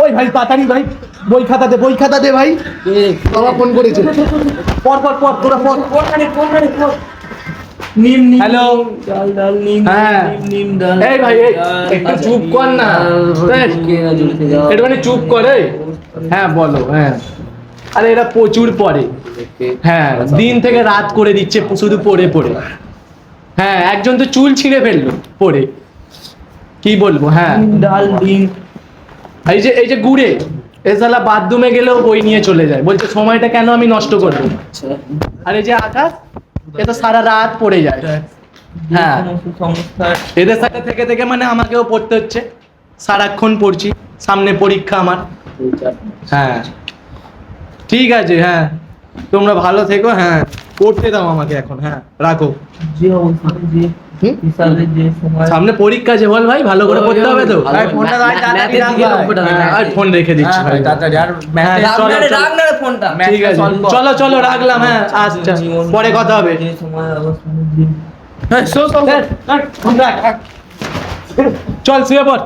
ওই ভাই তাড়াতাড়ি ভাই, বই খাতা দে ভাই। বাবা ফোন করেছে। পর তোরা পর। হ্যালো, হ্যাঁ এই ভাই একটু চুপ কর না, একটু মানে চুপ করে। হ্যাঁ বলো। হ্যাঁ আরে এরা প্রচুর পড়ে, হ্যাঁ দিন থেকে রাত করে দিচ্ছে শুধু পড়ে। হ্যাঁ একজন তো চুল ছিঁড়ে ফেললো পড়ে, কি বলবো। হ্যাঁ ডাল ডিম, এই যে গুড়ে এ শালা বাথরুমে গেলেও বই নিয়ে চলে যায়, বলছে সময়টা কেন আমি নষ্ট করবো। আর এই যে আকাশ, এ তো সারা রাত পড়ে যায়। হ্যাঁ এদের সাথে থেকে মানে আমাকেও পড়তে হচ্ছে, সারাক্ষণ পড়ছি, সামনে পরীক্ষা আমার। হ্যাঁ ঠিক আছে, হ্যাঁ তোমরা ভালো থেকো। হ্যাঁ পড়তে দাও আমাকে এখন। হ্যাঁ রাখো। সামনে পরীক্ষা আছে, বল ভাই ভালো করে পড়তে হবে তো। ফোন রেখে দিচ্ছি ভাই, ঠিক আছে চলো রাখলাম। হ্যাঁ আচ্ছা পরে কথা হবে। চল শুয়ে পড়।